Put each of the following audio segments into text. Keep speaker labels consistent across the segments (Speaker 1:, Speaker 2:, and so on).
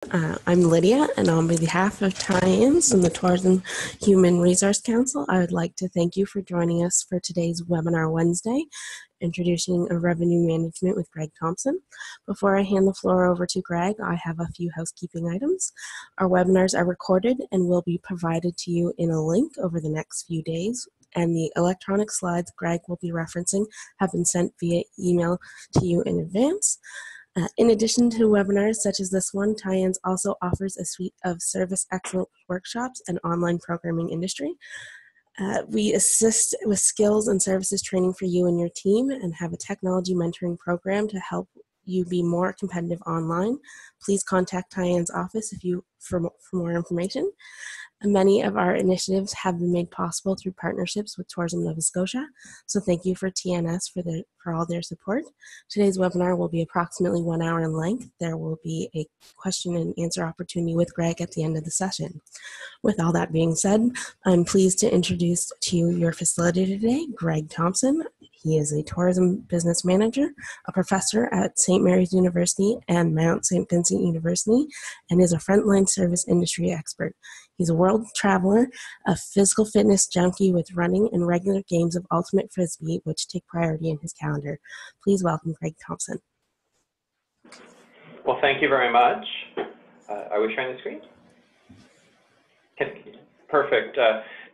Speaker 1: I'm Lydia, and on behalf of Tie-Ins and the Tourism Human Resource Council, I would like to thank you for joining us for today's Webinar Wednesday, Introducing a Revenue Management with Greg Thompson. Before I hand the floor over to Greg, I have a few housekeeping items. Our webinars are recorded and will be provided to you in a link over the next few days, and the electronic slides Greg will be referencing have been sent via email to you in advance. In addition to webinars such as this one, Tie-Ins also offers a suite of service excellence workshops and online programming industry. We assist with skills and services training for you and your team and have a technology mentoring program to help you be more competitive online. Please contact Tie-Ins office for more information. Many of our initiatives have been made possible through partnerships with Tourism Nova Scotia, so thank you for TNS for all their support. Today's webinar will be approximately 1 hour in length. There will be a question and answer opportunity with Greg at the end of the session. With all that being said, I'm pleased to introduce to you your facilitator today, Greg Thompson. He is a tourism business manager, a professor at St. Mary's University and Mount St. Vincent University, and is a frontline service industry expert. He's a world traveler, a physical fitness junkie with running and regular games of ultimate frisbee, which take priority in his calendar. Please welcome Greg Thompson.
Speaker 2: Well, thank you very much. Are we sharing the screen? Perfect.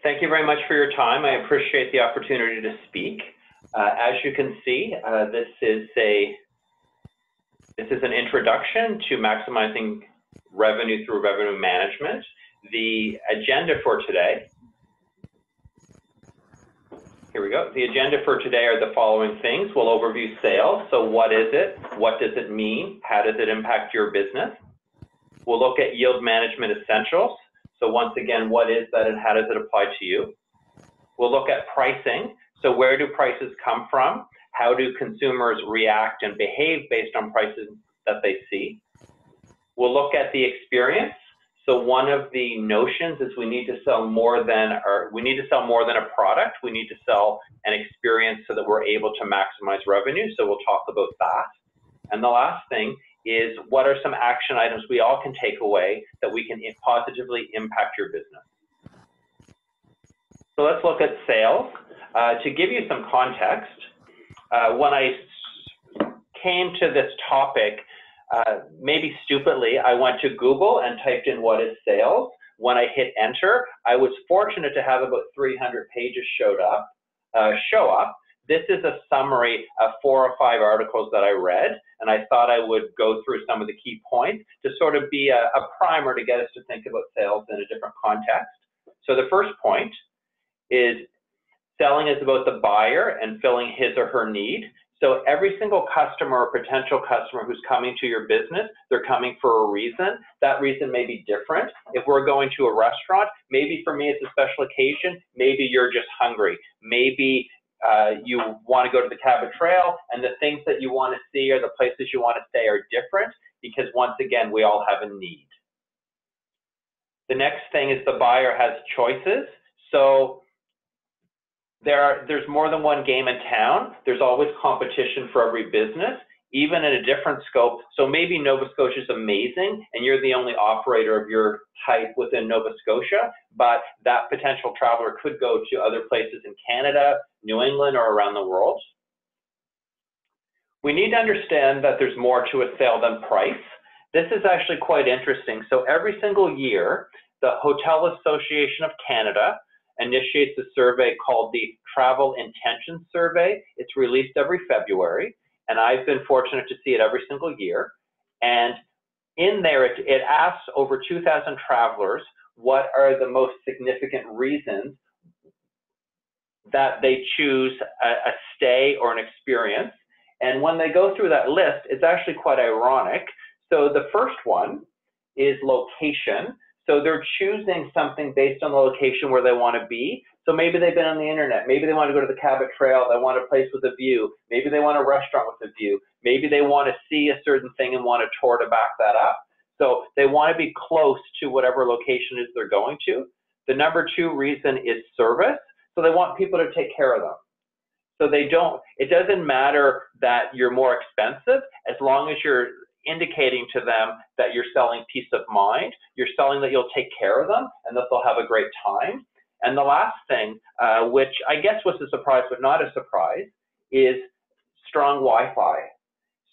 Speaker 2: Thank you very much for your time. I appreciate the opportunity to speak. As you can see, this is an introduction to maximizing revenue through revenue management. The agenda for today, here we go. The agenda for today are the following things. We'll overview sales. So what is it? What does it mean? How does it impact your business? We'll look at yield management essentials. So once again, what is that and how does it apply to you? We'll look at pricing. So where do prices come from? How do consumers react and behave based on prices that they see? We'll look at the experience. So one of the notions is we need to sell more than a product. We need to sell an experience so that we're able to maximize revenue. So we'll talk about that. And the last thing is, what are some action items we all can take away that we can positively impact your business? So let's look at sales. To give you some context, when I came to this topic, maybe stupidly, I went to Google and typed in what is sales. When I hit enter, I was fortunate to have about 300 pages show up. This is a summary of 4 or 5 articles that I read, and I thought I would go through some of the key points to sort of be a primer to get us to think about sales in a different context. So the first point is selling is about the buyer and filling his or her need. So every single customer or potential customer who's coming to your business, they're coming for a reason. That reason may be different. If we're going to a restaurant, maybe for me it's a special occasion. Maybe you're just hungry. Maybe you want to go to the Cabot Trail, and the things that you want to see or the places you want to stay are different because, once again, we all have a need. The next thing is the buyer has choices. So there's more than one game in town. There's always competition for every business, even in a different scope. So maybe Nova Scotia is amazing and you're the only operator of your type within Nova Scotia, but that potential traveler could go to other places in Canada, New England, or around the world. We need to understand that there's more to a sale than price. This is actually quite interesting. So every single year, the Hotel Association of Canada initiates a survey called the Travel Intentions Survey. It's released every February, and I've been fortunate to see it every single year. And in there, it asks over 2,000 travelers what are the most significant reasons that they choose a stay or an experience. And when they go through that list, it's actually quite ironic. So the first one is location. So they're choosing something based on the location where they want to be. So maybe they've been on the internet. Maybe they want to go to the Cabot Trail. They want a place with a view. Maybe they want a restaurant with a view. Maybe they want to see a certain thing and want a tour to back that up. So they want to be close to whatever location is they're going to. The number 2 reason is service. So they want people to take care of them. So it doesn't matter that you're more expensive as long as you're indicating to them that you're selling peace of mind, you're selling that you'll take care of them and that they'll have a great time. And the last thing, which I guess was a surprise but not a surprise, is strong Wi-Fi.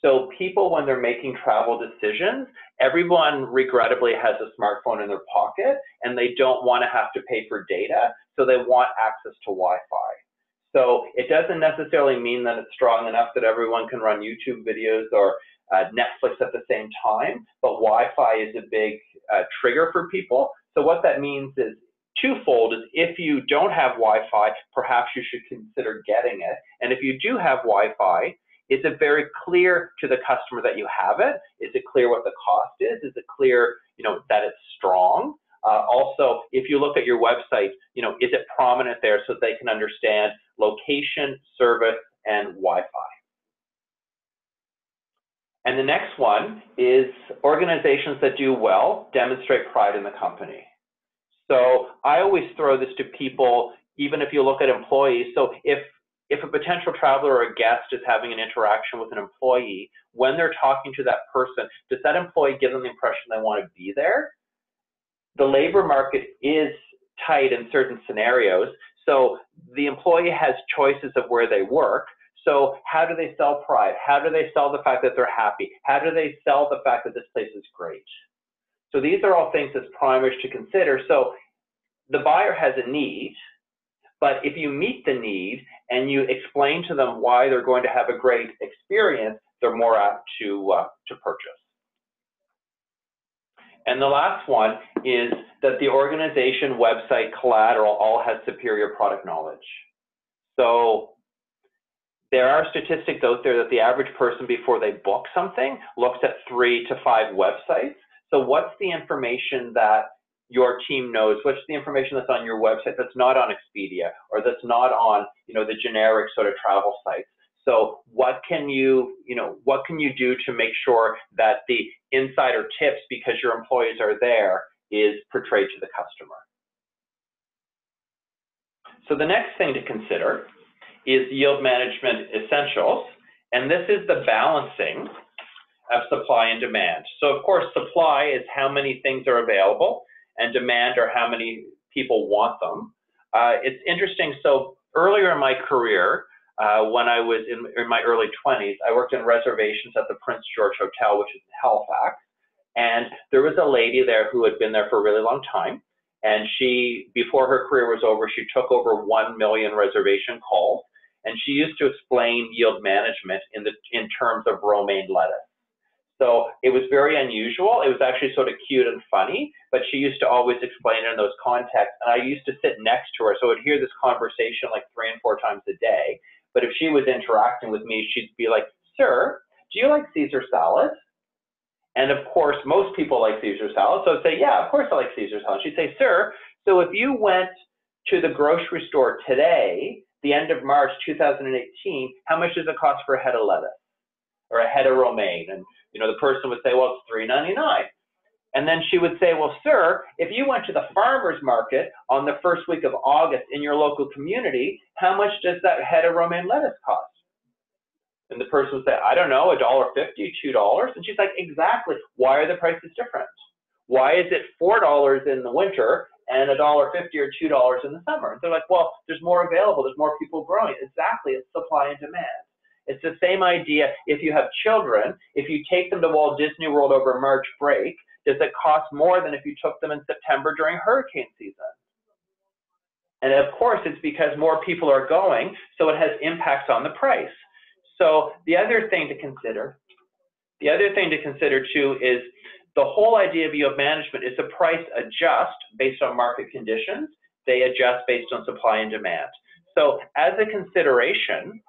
Speaker 2: So people, when they're making travel decisions, everyone regrettably has a smartphone in their pocket and they don't want to have to pay for data, so they want access to Wi-Fi. So it doesn't necessarily mean that it's strong enough that everyone can run YouTube videos or Netflix at the same time, but Wi-Fi is a big trigger for people. So what that means is twofold: is if you don't have Wi-Fi, perhaps you should consider getting it. And if you do have Wi-Fi, is it very clear to the customer that you have it? Is it clear what the cost is? Is it clear, that it's strong? Also, if you look at your website, is it prominent there so they can understand location, service, and Wi-Fi? And the next one is organizations that do well demonstrate pride in the company. So I always throw this to people, even if you look at employees. So if a potential traveler or a guest is having an interaction with an employee, when they're talking to that person, does that employee give them the impression they want to be there? The labor market is tight in certain scenarios, so the employee has choices of where they work. So how do they sell pride? How do they sell the fact that they're happy? How do they sell the fact that this place is great? So these are all things as primers to consider. So the buyer has a need, but if you meet the need and you explain to them why they're going to have a great experience, they're more apt to purchase. And the last one is that the organization, website, collateral all has superior product knowledge. So there are statistics out there that the average person, before they book something, looks at 3 to 5 websites. So what's the information that your team knows? What's the information that's on your website that's not on Expedia or that's not on, the generic sort of travel sites? So what can you do to make sure that the insider tips, because your employees are there, is portrayed to the customer? So the next thing to consider is yield management essentials, and this is the balancing of supply and demand. So of course, supply is how many things are available, and demand are how many people want them. It's interesting. So earlier in my career, when I was in my early 20s, I worked in reservations at the Prince George Hotel, which is in Halifax. And there was a lady there who had been there for a really long time. And she, before her career was over, she took over 1 million reservation calls. And she used to explain yield management in terms of romaine lettuce. So it was very unusual. It was actually sort of cute and funny, but she used to always explain it in those contexts. And I used to sit next to her, so I would hear this conversation like 3 and 4 times a day. But if she was interacting with me, she'd be like, "Sir, do you like Caesar salad?" And of course, most people like Caesar salad. So I'd say, "Yeah, of course I like Caesar salad." She'd say, "Sir, so if you went to the grocery store today, the end of March 2018, how much does it cost for a head of lettuce or a head of romaine?" And the person would say, "Well, it's $3.99. And then she would say, "Well, sir, if you went to the farmer's market on the first week of August in your local community, how much does that head of romaine lettuce cost?" And the person would say, "I don't know, $1.50, $2. And she's like, "Exactly. Why are the prices different? Why is it $4 in the winter and $1.50 or $2 in the summer?" And they're like, "Well, there's more available. There's more people growing." Exactly. It's supply and demand. It's the same idea. If you have children, if you take them to Walt Disney World over March break, does it cost more than if you took them in September during hurricane season? And of course, it's because more people are going, so it has impacts on the price. So the other thing to consider too is the whole idea of yield management is the price adjust based on market conditions. They adjust based on supply and demand. So as a consideration,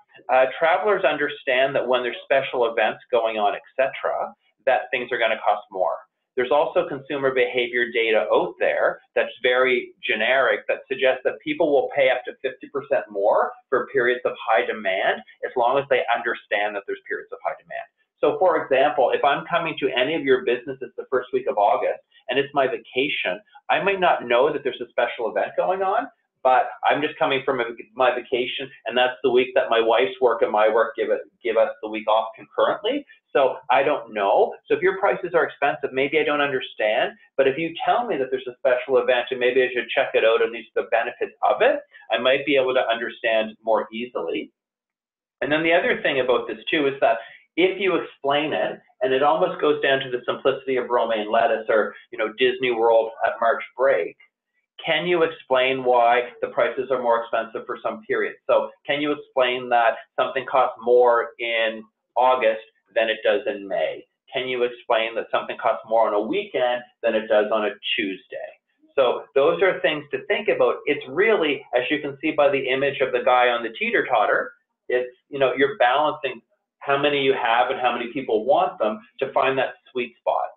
Speaker 2: travelers understand that when there's special events going on, etc., that things are going to cost more. There's also consumer behavior data out there that's very generic that suggests that people will pay up to 50% more for periods of high demand as long as they understand that there's periods of high demand. So for example, if I'm coming to any of your businesses the first week of August and it's my vacation, I might not know that there's a special event going on, but I'm just coming from my vacation, and that's the week that my wife's work and my work give us the week off concurrently. So I don't know. So if your prices are expensive, maybe I don't understand. But if you tell me that there's a special event and maybe I should check it out and these are the benefits of it, I might be able to understand more easily. And then the other thing about this too is that if you explain it, and it almost goes down to the simplicity of romaine lettuce or, you know, Disney World at March break, can you explain why the prices are more expensive for some periods? So can you explain that something costs more in August than it does in May? Can you explain that something costs more on a weekend than it does on a Tuesday? So those are things to think about. It's really, as you can see by the image of the guy on the teeter-totter, it's, you know, you're balancing how many you have and how many people want them to find that sweet spot.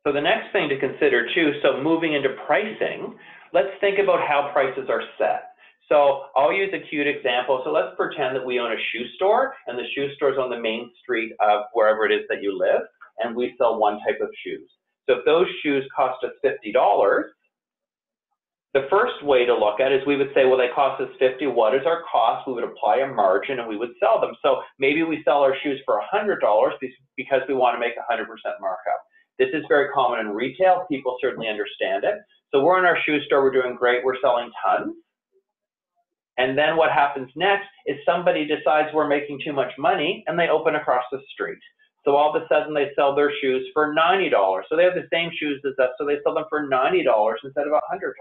Speaker 2: So the next thing to consider too, so moving into pricing, let's think about how prices are set. So I'll use a cute example. So let's pretend that we own a shoe store, and the shoe store is on the main street of wherever it is that you live, and we sell one type of shoes. So if those shoes cost us $50, the first way to look at it is we would say, well, they cost us $50. What is our cost? We would apply a margin and we would sell them. So maybe we sell our shoes for $100 because we want to make 100% markup. This is very common in retail. People certainly understand it. So we're in our shoe store. We're doing great. We're selling tons. And then what happens next is somebody decides we're making too much money and they open across the street. So all of a sudden they sell their shoes for $90. So they have the same shoes as us, so they sell them for $90 instead of $100.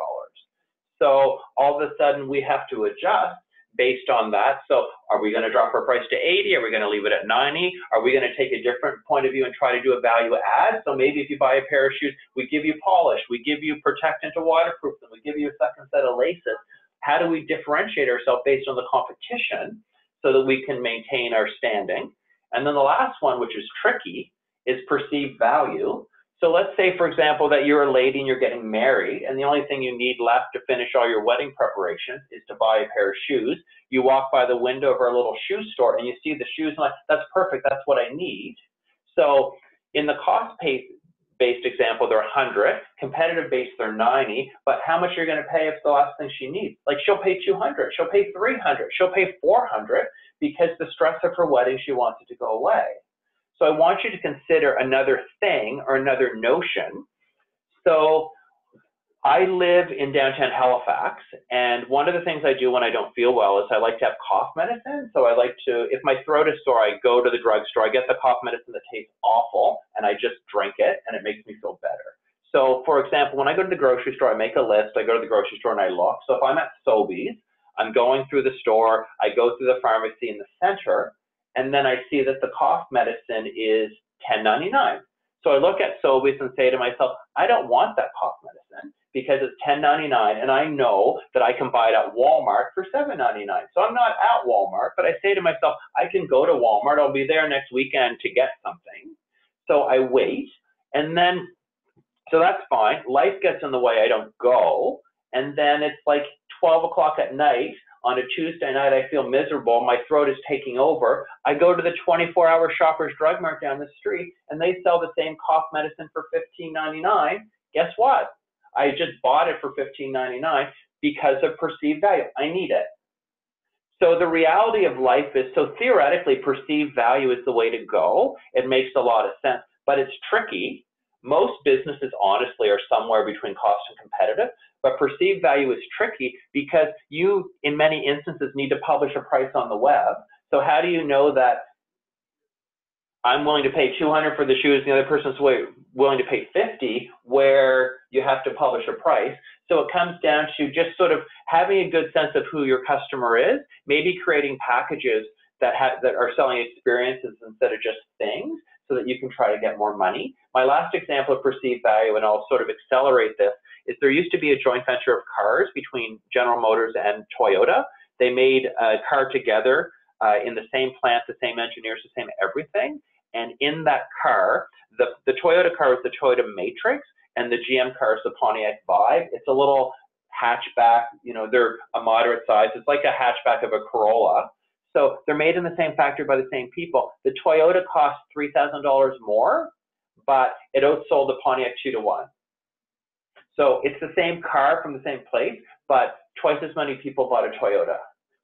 Speaker 2: So all of a sudden we have to adjust based on that. So are we going to drop our price to 80? Are we going to leave it at 90? Are we going to take a different point of view and try to do a value add? So maybe if you buy a pair of shoes, we give you polish, we give you protectant to waterproof them, we give you a second set of laces. How do we differentiate ourselves based on the competition so that we can maintain our standing? And then the last one, which is tricky, is perceived value. So let's say, for example, that you're a lady and you're getting married, and the only thing you need left to finish all your wedding preparations is to buy a pair of shoes. You walk by the window of our little shoe store and you see the shoes and like, that's perfect, that's what I need. So in the cost-based example, they're 100, competitive based, they're 90, but how much are you going to pay if the last thing she needs? Like she'll pay 200, she'll pay 300, she'll pay 400 because the stress of her wedding, she wants it to go away. So I want you to consider another thing or another notion. So I live in downtown Halifax, and one of the things I do when I don't feel well is I like to have cough medicine. So I like to, if my throat is sore, I go to the drugstore, I get the cough medicine that tastes awful, and I just drink it, and it makes me feel better. So for example, when I go to the grocery store, I make a list, I go to the grocery store and I look. So if I'm at Sobeys, I'm going through the store, I go through the pharmacy in the center, and then I see that the cough medicine is $10.99. So I look at Sobeys and say to myself, I don't want that cough medicine because it's $10.99, and I know that I can buy it at Walmart for $7.99. So I'm not at Walmart, but I say to myself, I can go to Walmart, I'll be there next weekend to get something. So I wait, and then, so that's fine. Life gets in the way, I don't go, and then it's like 12 o'clock at night, on a Tuesday night, I feel miserable, my throat is taking over. I go to the 24-hour Shoppers Drug Mart down the street, and they sell the same cough medicine for $15.99. Guess what? I just bought it for $15.99 because of perceived value. I need it. So the reality of life is, so theoretically, perceived value is the way to go. It makes a lot of sense, but it's tricky. Most businesses, honestly, are somewhere between cost and competitive. But perceived value is tricky because you, in many instances, need to publish a price on the web. So how do you know that I'm willing to pay $200 for the shoes and the other person's willing to pay $50 where you have to publish a price? So it comes down to just sort of having a good sense of who your customer is, maybe creating packages that are selling experiences instead of just things so that you can try to get more money. My last example of perceived value, and I'll sort of accelerate this, is there used to be a joint venture of cars between General Motors and Toyota. They made a car together in the same plant, the same engineers, the same everything. And in that car, the Toyota car is the Toyota Matrix, and the GM car is the Pontiac Vibe. It's a little hatchback, you know, they're a moderate size. It's like a hatchback of a Corolla. So they're made in the same factory by the same people. The Toyota costs $3,000 more, but it outsold the Pontiac 2-to-1. So it's the same car from the same place, but twice as many people bought a Toyota.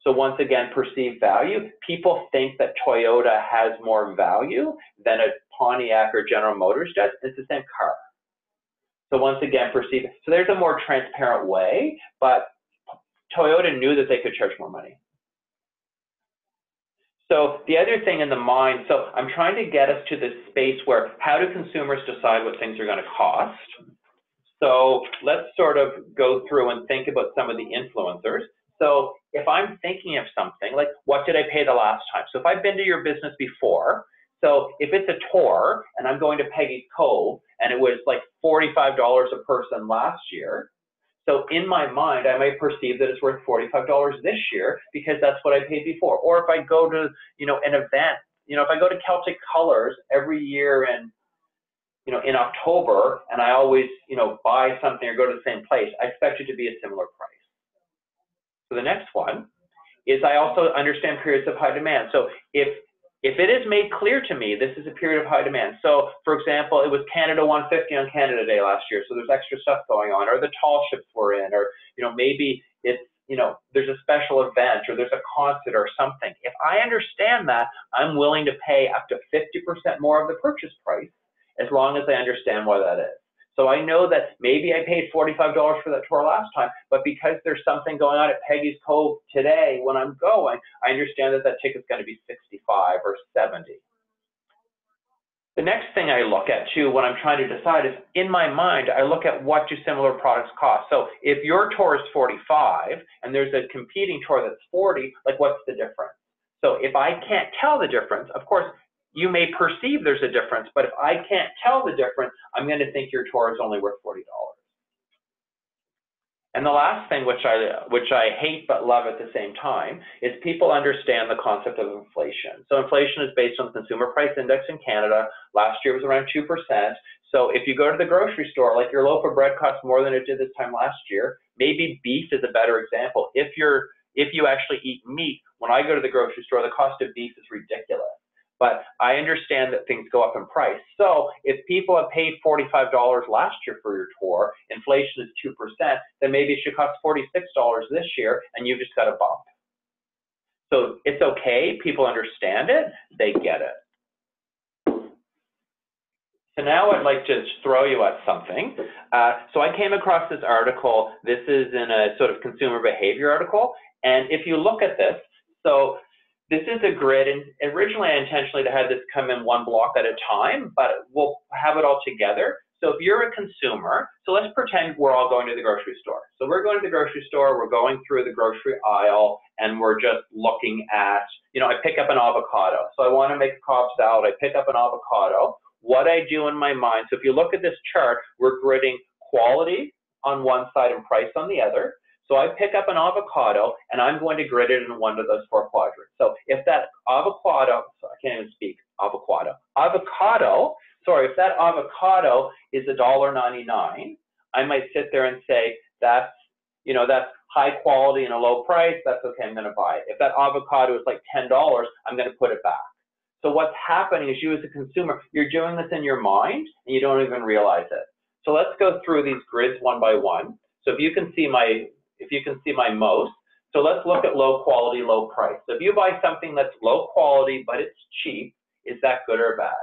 Speaker 2: So once again, perceived value. People think that Toyota has more value than a Pontiac or General Motors does. It's the same car. So once again, perceived. So there's a more transparent way, but Toyota knew that they could charge more money. So the other thing in the mind, so I'm trying to get us to this space where how do consumers decide what things are going to cost? So let's sort of go through and think about some of the influencers. So if I'm thinking of something, like what did I pay the last time? So if I've been to your business before, so if it's a tour and I'm going to Peggy's Cove and it was like $45 a person last year, so in my mind, I might perceive that it's worth $45 this year because that's what I paid before. Or if I go to, an event, if I go to Celtic Colors every year in, in October, and I always, buy something or go to the same place, I expect it to be a similar price. So the next one is I also understand periods of high demand. So if it is made clear to me, this is a period of high demand. So for example, it was Canada 150 on Canada Day last year, so there's extra stuff going on, or the tall ships were in, or maybe it's, there's a special event or there's a concert or something. If I understand that, I'm willing to pay up to 50% more of the purchase price as long as I understand why that is. So I know that maybe I paid $45 for that tour last time, but because there's something going on at Peggy's Cove today when I'm going, I understand that that ticket's going to be 65 or 70. The next thing I look at too when I'm trying to decide is, in my mind, I look at what do similar products cost. So if your tour is 45 and there's a competing tour that's 40, like what's the difference? So if I can't tell the difference, of course, you may perceive there's a difference, but if I can't tell the difference, I'm going to think your tour is only worth $40. And the last thing, which I hate but love at the same time, is people understand the concept of inflation. So inflation is based on the Consumer Price Index in Canada. Last year was around 2%. So if you go to the grocery store, like your loaf of bread costs more than it did this time last year, maybe beef is a better example. If you actually eat meat, when I go to the grocery store, the cost of beef is ridiculous. But I understand that things go up in price. So if people have paid $45 last year for your tour, inflation is 2%, then maybe it should cost $46 this year, and you just got a bump. So it's okay. People understand it. They get it. So now I'd like to throw you at something. So I came across this article. This is in a sort of consumer behavior article. And if you look at this, so this is a grid, and originally I intentionally had this come in one block at a time, but we'll have it all together. So if you're a consumer, so let's pretend we're all going to the grocery store. So we're going to the grocery store, we're going through the grocery aisle, and we're just looking at, I pick up an avocado. So I want to make a Cobb salad, I pick up an avocado. What I do in my mind, so if you look at this chart, we're gridding quality on one side and price on the other. So I pick up an avocado and I'm going to grid it in one of those four quadrants. So if that avocado, I can't even speak, if that avocado is $1.99, I might sit there and say, that's high quality and a low price, that's okay, I'm gonna buy it. If that avocado is like $10, I'm gonna put it back. So what's happening is you as a consumer, you're doing this in your mind and you don't even realize it. So let's go through these grids one by one. So if you can see my most, so let's look at low quality, low price. So if you buy something that's low quality, but it's cheap, is that good or bad?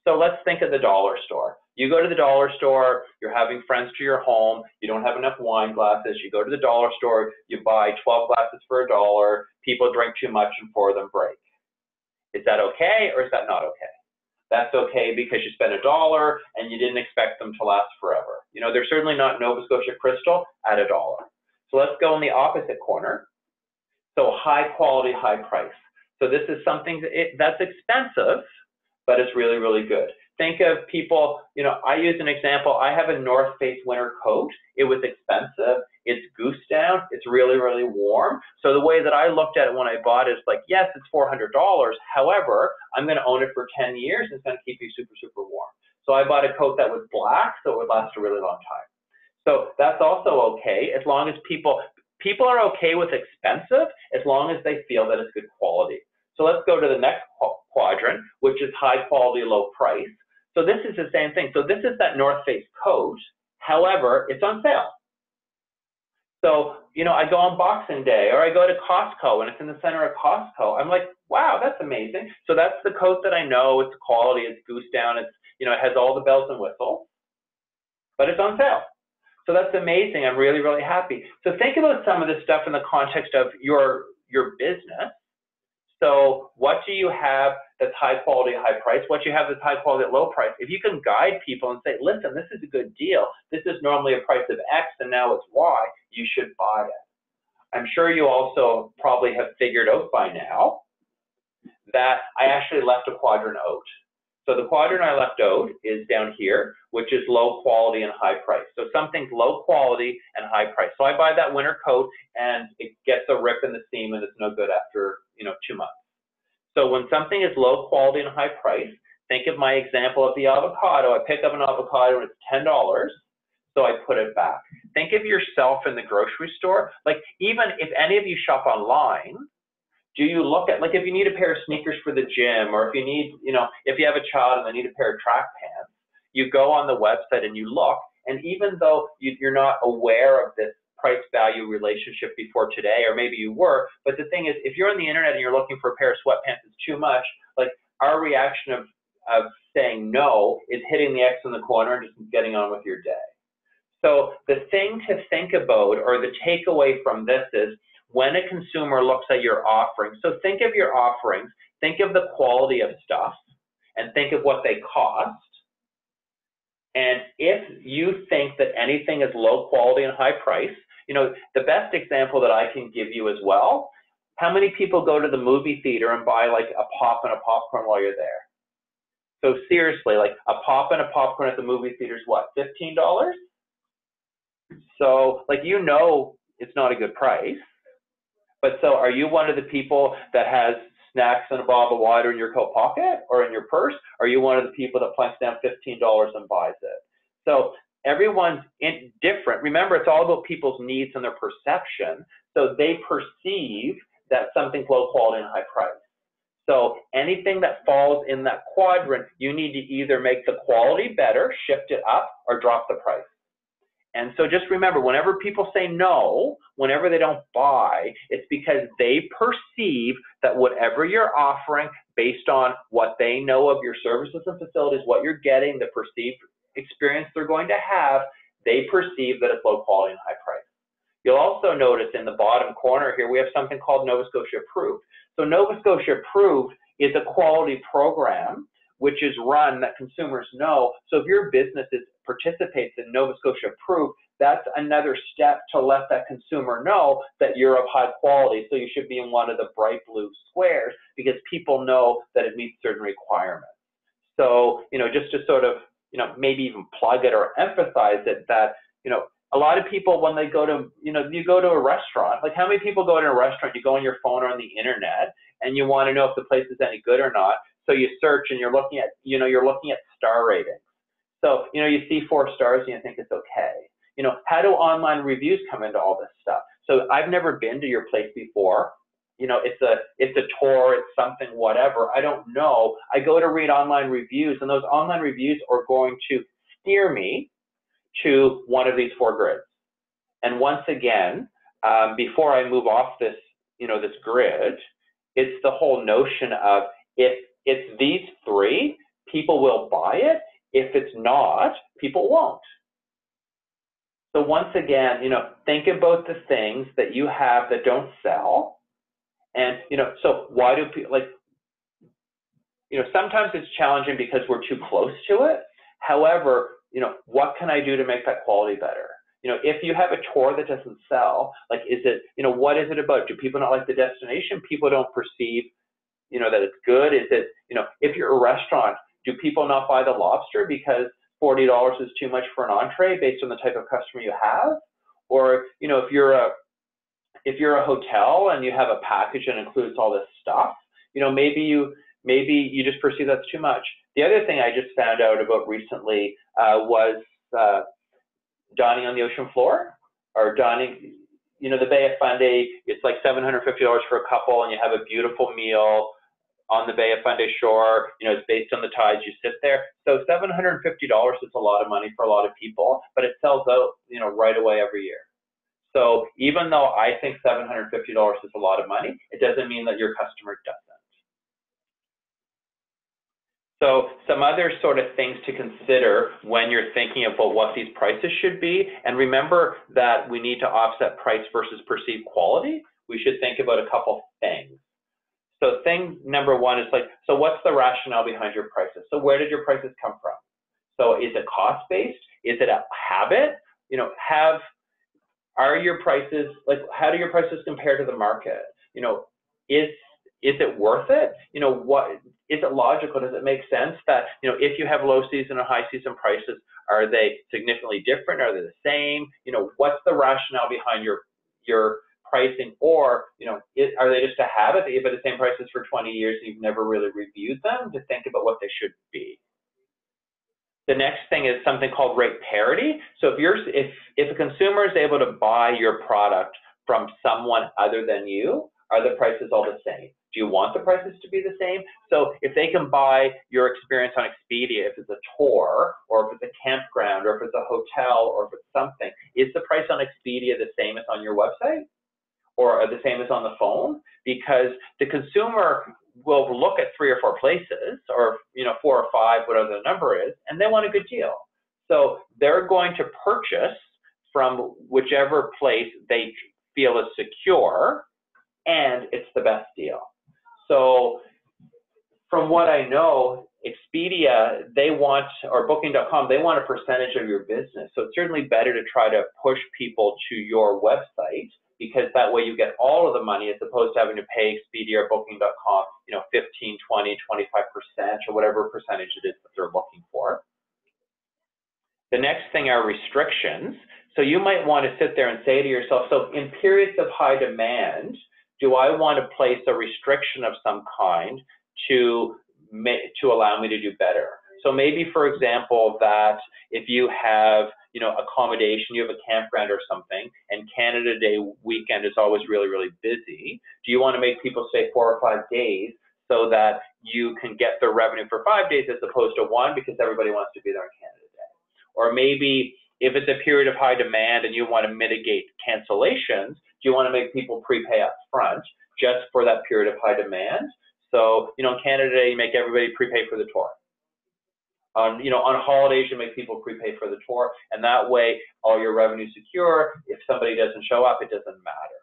Speaker 2: So let's think of the dollar store. You go to the dollar store, you're having friends to your home, you don't have enough wine glasses, you go to the dollar store, you buy 12 glasses for $1, people drink too much and 4 of them break. Is that okay or is that not okay? That's okay because you spent $1 and you didn't expect them to last forever. They're certainly not Nova Scotia Crystal at $1. So let's go in the opposite corner. So high quality, high price. So this is something that's expensive, but it's really, really good. Think of people, I use an example. I have a North Face winter coat. It was expensive. It's goose down. It's really, really warm. So the way that I looked at it when I bought it is like, yes, it's $400. However, I'm going to own it for 10 years. It's going to keep you super, super warm. So I bought a coat that was black, so it would last a really long time. So that's also okay as long as people are okay with expensive as long as they feel that it's good quality. So let's go to the next quadrant, which is high quality, low price. So this is the same thing. So this is that North Face coat. However, it's on sale. So, you know, I go on Boxing Day or I go to Costco and it's in the center of Costco. I'm like, wow, that's amazing. So that's the coat that I know, it's quality, it's goose down, it's, you know, it has all the bells and whistles, but it's on sale. So that's amazing. I'm really, really happy. So think about some of this stuff in the context of your business. So what do you have that's high quality, high price? What do you have that's high quality at low price? If you can guide people and say, listen, this is a good deal. This is normally a price of X and now it's Y, you should buy it. I'm sure you also probably have figured out by now that I actually left a quadrant out. So the quadrant I left out is down here, which is low quality and high price. So something's low quality and high price. So I buy that winter coat and it gets a rip in the seam and it's no good after, you know, 2 months. So when something is low quality and high price, think of my example of the avocado. I pick up an avocado and it's $10, so I put it back. Think of yourself in the grocery store. Like, even if any of you shop online, do you look at, like, if you need a pair of sneakers for the gym, or if you need, you know, if you have a child and they need a pair of track pants, you go on the website and you look, and even though you're not aware of this price value relationship before today, or maybe you were, but the thing is, if you're on the internet and you're looking for a pair of sweatpants that's too much, like, our reaction of saying no is hitting the X in the corner and just getting on with your day. So the thing to think about, or the takeaway from this, is when a consumer looks at your offerings, so think of your offerings, think of the quality of stuff, and think of what they cost. And if you think that anything is low quality and high price, you know, the best example that I can give you as well, how many people go to the movie theater and buy like a pop and a popcorn while you're there? So seriously, like a pop and a popcorn at the movie theater is what, $15? So, like, you know, it's not a good price. But so are you one of the people that has snacks and a bottle of water in your coat pocket or in your purse? Or are you one of the people that plunks down $15 and buys it? So everyone's different. Remember, it's all about people's needs and their perception. So they perceive that something's low quality and high price. So anything that falls in that quadrant, you need to either make the quality better, shift it up, or drop the price. And so just remember, whenever people say no, whenever they don't buy, it's because they perceive that whatever you're offering, based on what they know of your services and facilities, what you're getting, the perceived experience they're going to have, they perceive that it's low quality and high price. You'll also notice in the bottom corner here, we have something called Nova Scotia Approved. So Nova Scotia Approved is a quality program which is run that consumers know. So if your business participates in Nova Scotia Approved, that's another step to let that consumer know that you're of high quality. So you should be in one of the bright blue squares because people know that it meets certain requirements. So, you know, just to sort of, you know, maybe even plug it or emphasize it, that, you know, a lot of people, when they go to, you know, you go to a restaurant, like how many people go to a restaurant, you go on your phone or on the internet and you want to know if the place is any good or not. So you search and you're looking at, you know, you're looking at star ratings. So, you know, you see 4 stars and you think it's okay. You know, how do online reviews come into all this stuff? So I've never been to your place before. You know, it's a tour, it's something, whatever. I don't know. I go to read online reviews, and those online reviews are going to steer me to one of these 4 grids. And once again, before I move off this, you know, this grid, it's the whole notion of if it's these 3, people will buy it. If it's not, people won't. So once again, you know, think about the things that you have that don't sell. And, you know, so why do people, like, you know, sometimes it's challenging because we're too close to it. However, you know, what can I do to make that quality better? You know, if you have a tour that doesn't sell, like, is it, you know, what is it about? Do people not like the destination? People don't perceive, you know, that it's good? Is it, you know, if you're a restaurant, do people not buy the lobster because $40 is too much for an entree based on the type of customer you have? Or, you know, if you're a hotel and you have a package that includes all this stuff, you know, maybe you just perceive that's too much. The other thing I just found out about recently was dining on the ocean floor, or dining, you know, the Bay of Fundy. It's like $750 for a couple, and you have a beautiful meal on the Bay of Fundy shore. It's based on the tides. You sit there. So $750 is a lot of money for a lot of people, but it sells out, right away every year. So even though I think $750 is a lot of money, it doesn't mean that your customer doesn't. So some other sort of things to consider when you're thinking about what these prices should be, and remember that we need to offset price versus perceived quality. We should think about a couple things. So thing number one is so what's the rationale behind your prices? So where did your prices come from? So is it cost-based? Is it a habit? Are your prices, how do your prices compare to the market? Is it worth it? What is it logical? Does it make sense that if you have low season and high season prices, are they significantly different? Are they the same? What's the rationale behind your pricing? Or are they just a habit that you've had the same prices for 20 years and you've never really reviewed them to think about what they should be? The next thing is something called rate parity. So if a consumer is able to buy your product from someone other than you, are the prices all the same? Do you want the prices to be the same? So if they can buy your experience on Expedia, if it's a tour, or if it's a campground, or if it's a hotel, or if it's something, is the price on Expedia the same as on your website? Or the same as on the phone? Because the consumer will look at 3 or 4 places, or 4 or 5, whatever the number is, and they want a good deal. So they're going to purchase from whichever place they feel is secure, and it's the best deal. So from what I know, Expedia, or Booking.com, they want a percentage of your business. So it's certainly better to try to push people to your website, because that way you get all of the money as opposed to having to pay Expedia or Booking.com, 15, 20, 25%, or whatever percentage it is that they're looking for. The next thing are restrictions. So you might want to sit there and say to yourself, so in periods of high demand, do I want to place a restriction of some kind to allow me to do better? So maybe, for example, that if you have, accommodation, you have a campground or something, and Canada Day weekend is always really, really busy, do you want to make people stay 4 or 5 days so that you can get their revenue for 5 days as opposed to 1 because everybody wants to be there on Canada Day? Or maybe if it's a period of high demand and you want to mitigate cancellations, do you want to make people prepay up front just for that period of high demand? So, in Canada Day, you make everybody prepay for the tour. On holidays, you make people prepay for the tour, and that way, all your revenue secure. If somebody doesn't show up, it doesn't matter.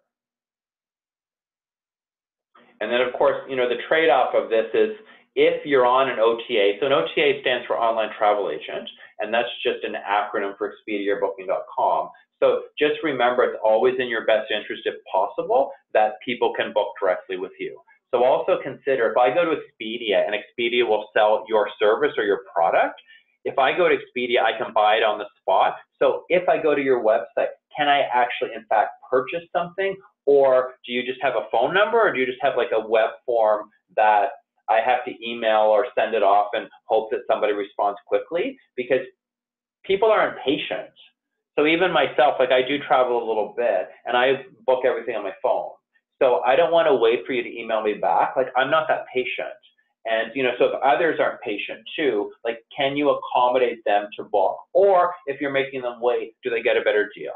Speaker 2: And then, of course, the trade-off of this is if you're on an OTA. So an OTA stands for Online Travel Agent, and that's just an acronym for Expedia or Booking.com. So just remember, it's always in your best interest, if possible, that people can book directly with you. So also consider, if I go to Expedia and Expedia will sell your service or your product, if I go to Expedia, I can buy it on the spot. So if I go to your website, can I actually, in fact, purchase something? Or do you just have a phone number, or do you just have like a web form that I have to email or send it off and hope that somebody responds quickly? Because people are impatient. So even myself, I do travel a little bit, and I book everything on my phone. So I don't want to wait for you to email me back. I'm not that patient. And, so if others aren't patient too, can you accommodate them to book? Or if you're making them wait, do they get a better deal?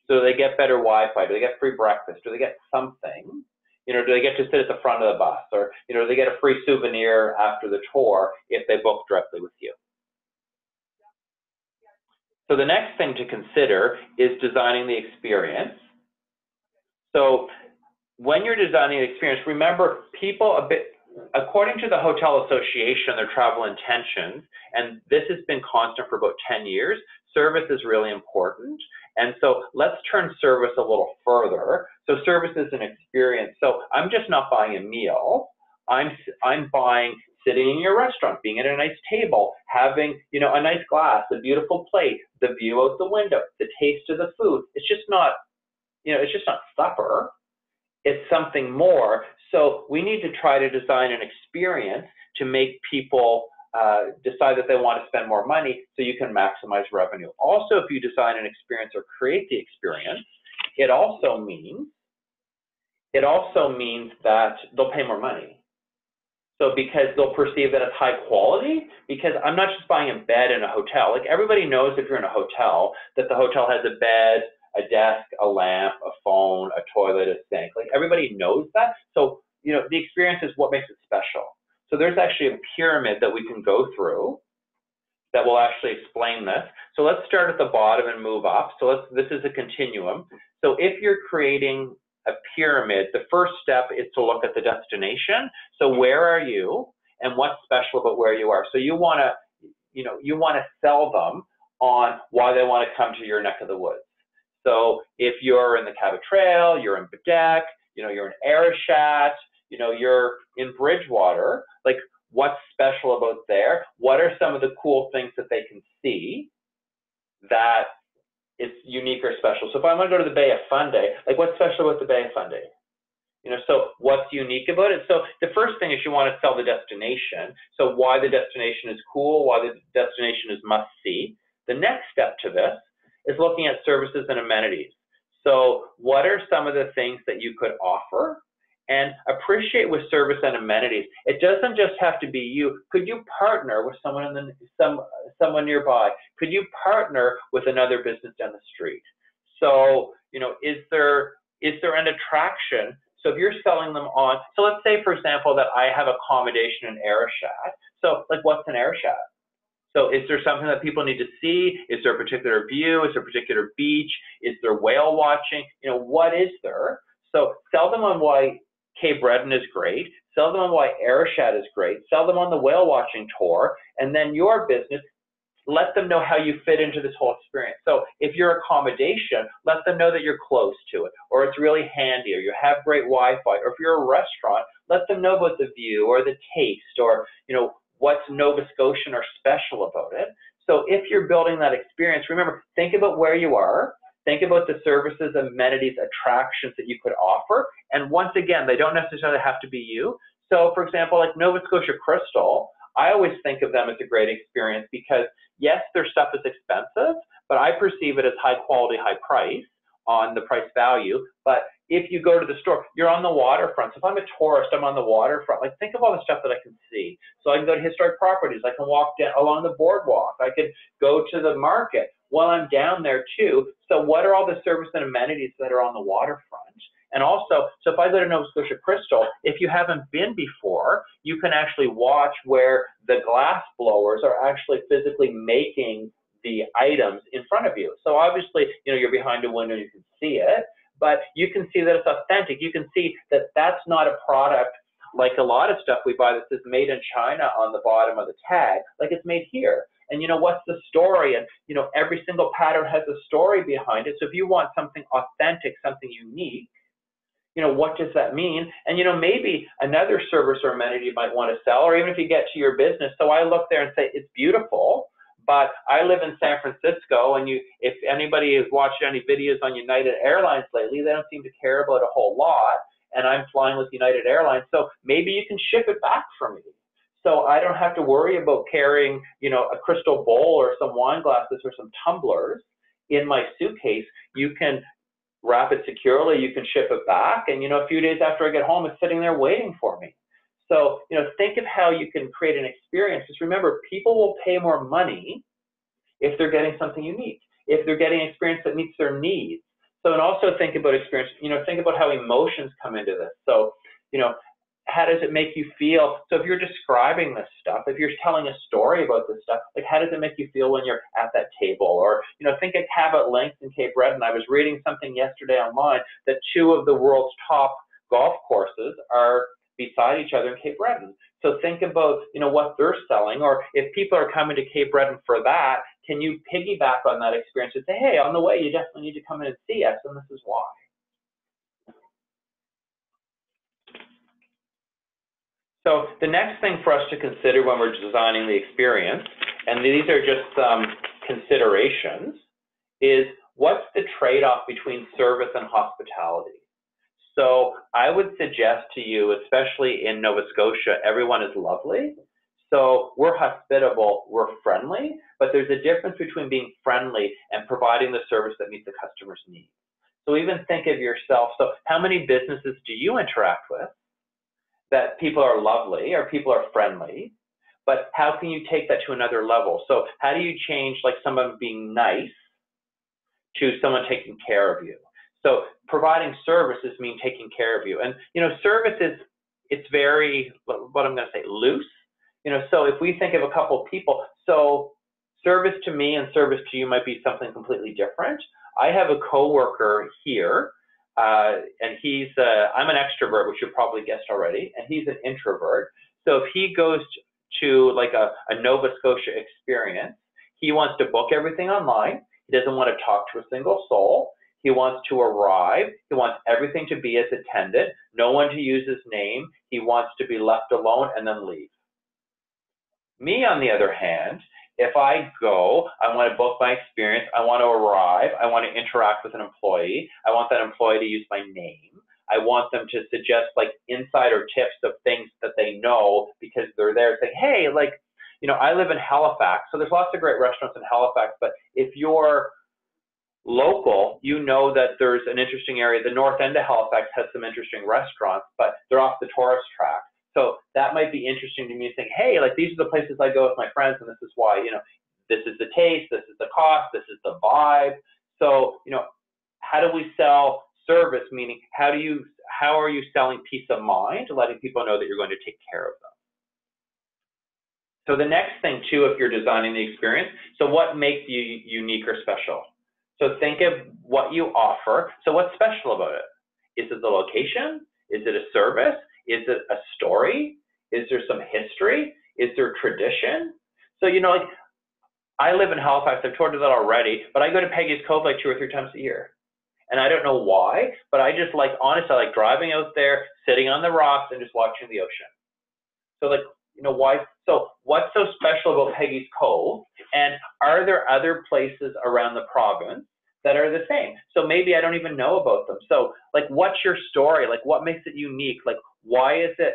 Speaker 2: So do they get better Wi-Fi? Do they get free breakfast? Do they get something? Do they get to sit at the front of the bus? Or, do they get a free souvenir after the tour if they book directly with you? So the next thing to consider is designing the experience. So when you're designing the experience, remember according to the Hotel Association, their travel intentions, and this has been constant for about 10 years, service is really important. And so let's turn service a little further. So service is an experience. So I'm just not buying a meal. I'm buying sitting in your restaurant, being at a nice table, having, a nice glass, a beautiful plate, the view out the window, the taste of the food. It's just not, it's just not supper. It's something more. So we need to try to design an experience to make people decide that they want to spend more money so you can maximize revenue. Also, if you design an experience or create the experience, it also means that they'll pay more money. So because they'll perceive that it's high quality, because I'm not just buying a bed in a hotel. Like everybody knows if you're in a hotel, that the hotel has a bed, a desk, a lamp, a phone, a toilet, a sink. Like everybody knows that. So, you know, the experience is what makes it special. So there's actually a pyramid that we can go through that will actually explain this. So let's start at the bottom and move up. So this is a continuum. So if you're creating a pyramid, the first step is to look at the destination. So where are you and what's special about where you are? So you want to sell them on why they want to come to your neck of the woods. So if you're in the Cabot Trail, you're in Bedeque, you're in Arichat, you're in Bridgewater, like what's special about there? What are some of the cool things that they can see that it's unique or special? So if I want to go to the Bay of Fundy, like what's special about the Bay of Fundy? So what's unique about it? So the first thing is you want to sell the destination. So why the destination is cool, why the destination is must see. The next step to this is looking at services and amenities. So what are some of the things that you could offer? And appreciate with service and amenities. It doesn't just have to be you. Could you partner with someone someone nearby? Could you partner with another business down the street? So, is there an attraction? So if you're selling them on, so let's say, for example, that I have accommodation in Arichat. So like what's in Arichat? So is there something that people need to see? Is there a particular view? Is there a particular beach? Is there whale watching? What is there? So sell them on why Cape Breton is great. Sell them on why Arichat is great. Sell them on the whale watching tour. And then your business, let them know how you fit into this whole experience. So if you're accommodation, let them know that you're close to it, or it's really handy, or you have great Wi-Fi, or if you're a restaurant, let them know about the view or the taste, or what's Nova Scotian or special about it. So if you're building that experience, remember, think about where you are, think about the services, amenities, attractions that you could offer. And once again, they don't necessarily have to be you. So for example, like Nova Scotia Crystal, I always think of them as a great experience because yes, their stuff is expensive, but I perceive it as high quality, high price on the price value. But if you go to the store, you're on the waterfront. So if I'm a tourist, I'm on the waterfront. Like think of all the stuff that I can see. So I can go to historic properties. I can walk down along the boardwalk. I could go to the market while I'm down there too. So what are all the service and amenities that are on the waterfront? And also, so if I go to Nova Scotia Crystal, if you haven't been before, you can actually watch where the glass blowers are actually physically making the items in front of you. So obviously, you're behind a window, you can see it, but you can see that it's authentic. You can see that that's not a product like a lot of stuff we buy that says made in China on the bottom of the tag, like it's made here. And what's the story? And every single pattern has a story behind it. So if you want something authentic, something unique, what does that mean? And, maybe another service or amenity you might want to sell, or even if you get to your business. So I look there and say, it's beautiful, but I live in San Francisco, and if anybody has watched any videos on United Airlines lately, they don't seem to care about a whole lot, and I'm flying with United Airlines. So maybe you can ship it back for me. So I don't have to worry about carrying, a crystal bowl or some wine glasses or some tumblers in my suitcase. You can wrap it securely, you can ship it back, and a few days after I get home, it's sitting there waiting for me. So think of how you can create an experience. Just remember, people will pay more money if they're getting something unique, if they're getting an experience that meets their needs. So, and also think about experience, think about how emotions come into this. So, how does it make you feel? So if you're describing this stuff, if you're telling a story about this stuff, like how does it make you feel when you're at that table? Or, think of Cabot Links in Cape Breton. I was reading something yesterday online that 2 of the world's top golf courses are beside each other in Cape Breton. So think about, what they're selling, or if people are coming to Cape Breton for that, can you piggyback on that experience and say, hey, on the way, you definitely need to come in and see us, and this is why. So the next thing for us to consider when we're designing the experience, and these are just some considerations, is what's the trade-off between service and hospitality? So I would suggest to you, especially in Nova Scotia, everyone is lovely. So we're hospitable, we're friendly, but there's a difference between being friendly and providing the service that meets the customer's needs. So even think of yourself. So how many businesses do you interact with that people are lovely or people are friendly, but how can you take that to another level? So how do you change like someone being nice to someone taking care of you? So providing services mean taking care of you. And, services, it's very, what I'm going to say, loose. So if we think of a couple of people, so service to me and service to you might be something completely different. I have a coworker here, and I'm an extrovert, which you probably guessed already, and he's an introvert. So if he goes to like a Nova Scotia experience, he wants to book everything online. He doesn't want to talk to a single soul. He wants to arrive. He wants everything to be as attended, no one to use his name. He wants to be left alone and then leave. Me, on the other hand, if I go, I want to book my experience, I want to arrive, I want to interact with an employee, I want that employee to use my name, I want them to suggest like insider tips of things that they know because they're there saying, hey, like, I live in Halifax, so there's lots of great restaurants in Halifax, but if you're local, you know that there's an interesting area. The north end of Halifax has some interesting restaurants, but they're off the tourist track. So that might be interesting to me, saying, hey, like these are the places I go with my friends, and this is why, this is the taste, this is the cost, this is the vibe. So, how do we sell service? Meaning, how are you selling peace of mind, letting people know that you're going to take care of them? So the next thing too, if you're designing the experience, so what makes you unique or special? So think of what you offer. So what's special about it? Is it the location? Is it a service? Is it a story? Is there some history? Is there tradition? So, like I live in Halifax, I've told you that already, but I go to Peggy's Cove like 2 or 3 times a year. And I don't know why, but I just honestly, I like driving out there, sitting on the rocks and just watching the ocean. So why? So what's so special about Peggy's Cove? And are there other places around the province that are the same? So maybe I don't even know about them. So what's your story? What makes it unique? Why is it,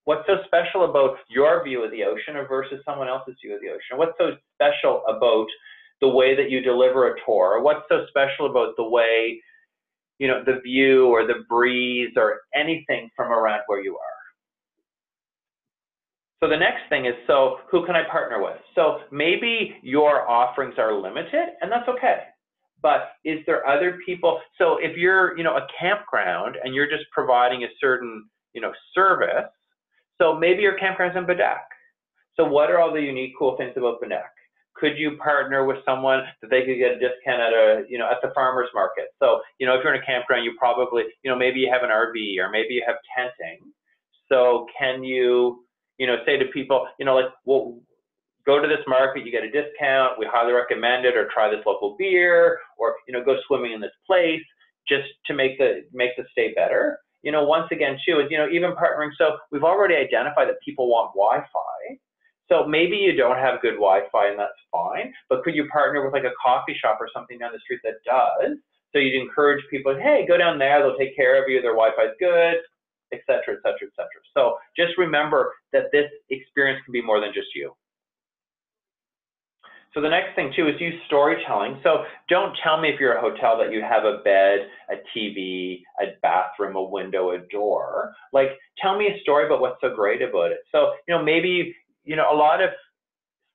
Speaker 2: what's so special about your view of the ocean versus someone else's view of the ocean? What's so special about the way that you deliver a tour? Or what's so special about the way, the view or the breeze or anything from around where you are? So the next thing is, so who can I partner with? So maybe your offerings are limited, and that's okay. But is there other people? So if you're, a campground and you're just providing a certain, service, so maybe your campground's in Baddeck. So what are all the unique, cool things about Baddeck? Could you partner with someone that they could get a discount at at the farmer's market? So, if you're in a campground, you probably, maybe you have an RV or maybe you have tenting. So can you, say to people, well, go to this market, you get a discount, we highly recommend it, or try this local beer, or, go swimming in this place just to make the stay better. Once again, too, is, even partnering. So we've already identified that people want Wi-Fi. So maybe you don't have good Wi-Fi and that's fine, but could you partner with a coffee shop or something down the street that does? So you'd encourage people, hey, go down there, they'll take care of you, their Wi-Fi is good, et cetera, et cetera, et cetera. So just remember that this experience can be more than just you. So the next thing too is use storytelling. So don't tell me if you're a hotel that you have a bed, a TV, a bathroom, a window, a door. Tell me a story about what's so great about it. So, maybe, a lot of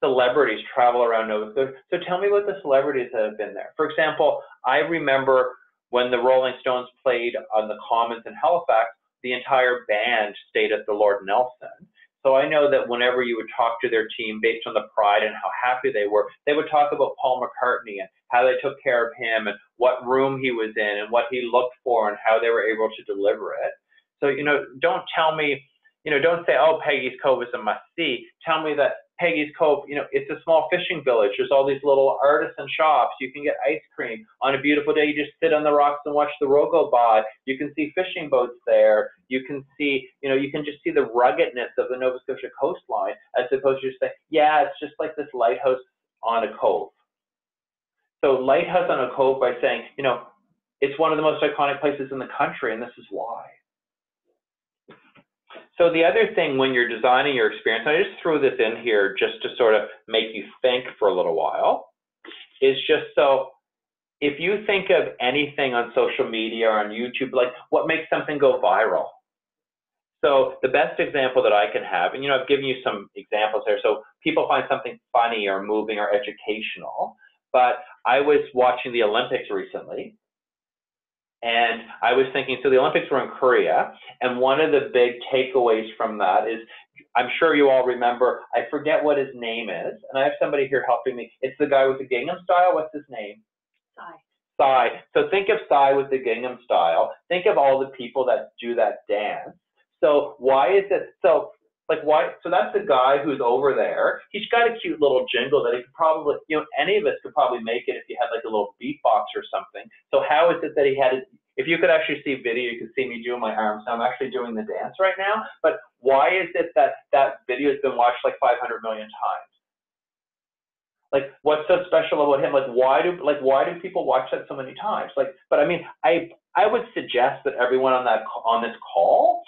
Speaker 2: celebrities travel around Nova Scotia. So tell me about the celebrities that have been there. For example, I remember when the Rolling Stones played on the Commons in Halifax, the entire band stayed at the Lord Nelson. So I know that whenever you would talk to their team based on the pride and how happy they were, they would talk about Paul McCartney and how they took care of him and what room he was in and what he looked for and how they were able to deliver it. So, don't tell me, don't say, oh, Peggy's Cove is a must-see. Tell me that Peggy's Cove, it's a small fishing village. There's all these little artisan shops. You can get ice cream. On a beautiful day, you just sit on the rocks and watch the road go by. You can see fishing boats there. You can see, you can just see the ruggedness of the Nova Scotia coastline as opposed to just saying, yeah, it's just like this lighthouse on a cove. So lighthouse on a cove by saying, it's one of the most iconic places in the country, and this is why. So the other thing when you're designing your experience, and I just threw this in here just to sort of make you think for a little while, is just so if you think of anything on social media or on YouTube, what makes something go viral? So the best example that I can have, and I've given you some examples there. So people find something funny or moving or educational, but I was watching the Olympics recently, and I was thinking, so the Olympics were in Korea, and one of the big takeaways from that is, I'm sure you all remember, I forget what his name is, and I have somebody here helping me. It's the guy with the Gangnam Style. What's his name? Psy. So think of Psy with the Gangnam Style. Think of all the people that do that dance. So why is it, so that's the guy who's over there. He's got a cute little jingle that he could probably, any of us could probably make it if you had like a little beatbox or something. So how is it that he had it? If you could actually see video, you could see me doing my arms. So I'm actually doing the dance right now. But why is it that that video has been watched like 500 million times? Like, what's so special about him? Why do people watch that so many times? But I mean, I would suggest that everyone on this call,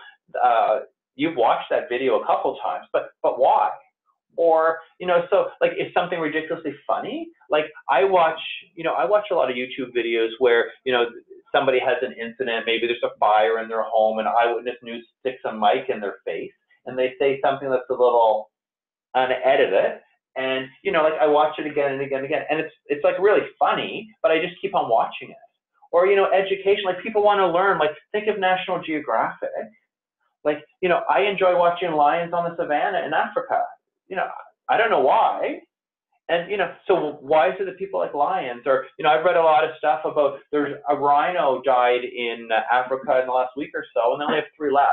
Speaker 2: you've watched that video a couple times, but why? Or, so is something ridiculously funny? I watch a lot of YouTube videos where, somebody has an incident, maybe there's a fire in their home, and Eyewitness News sticks a mic in their face, and they say something that's a little unedited, and, I watch it again and again and again, and it's really funny, but I just keep on watching it. Or, education, people want to learn, think of National Geographic. I enjoy watching lions on the savannah in Africa. I don't know why. And, so why is it that people like lions? Or, I've read a lot of stuff about there's a rhino died in Africa in the last week or so, and they only have 3 left.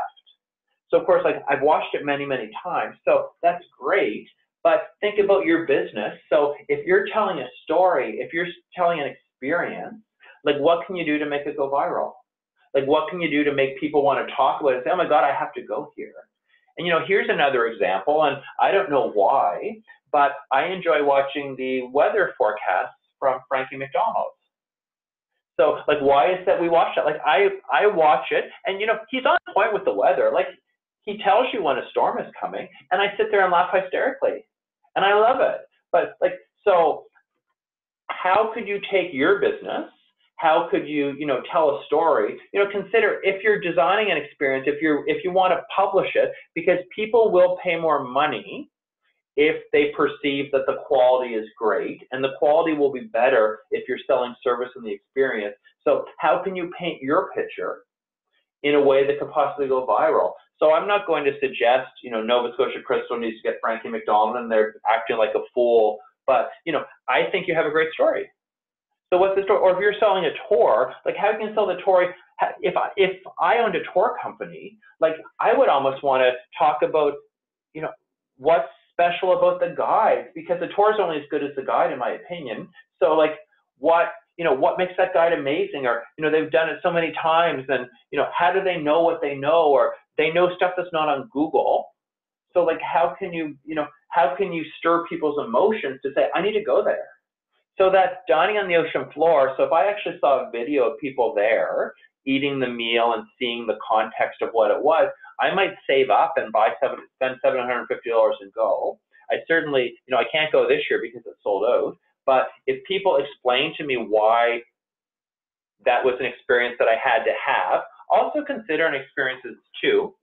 Speaker 2: So, of course, I've watched it many, many times. So that's great. But think about your business. So if you're telling a story, if you're telling an experience, what can you do to make it go viral? What can you do to make people want to talk about it and say, oh my God, I have to go here? And, here's another example, and I don't know why, but I enjoy watching the weather forecasts from Frankie McDonald. So, why is that we watch that? I watch it, and, he's on point with the weather. He tells you when a storm is coming, and I sit there and laugh hysterically, and I love it. But, so how could you take your business? How could you, tell a story? Consider if you're designing an experience, if you want to publish it, because people will pay more money if they perceive that the quality is great, and the quality will be better if you're selling service in the experience. So how can you paint your picture in a way that could possibly go viral? So I'm not going to suggest, Nova Scotia Crystal needs to get Frankie McDonald and they're acting like a fool, but, I think you have a great story. So what's the story? Or if you're selling a tour, how can you sell the tour? If I owned a tour company, I would almost want to talk about, what's special about the guide, because the tour is only as good as the guide, in my opinion. So what makes that guide amazing? Or, they've done it so many times, and, how do they know what they know? Or they know stuff that's not on Google. So how can you stir people's emotions to say, I need to go there? So that dining on the ocean floor, so if I actually saw a video of people there eating the meal and seeing the context of what it was, I might save up and spend $750 and go. I certainly, I can't go this year because it's sold out, but if people explain to me why that was an experience that I had to have, also consider an experiences too.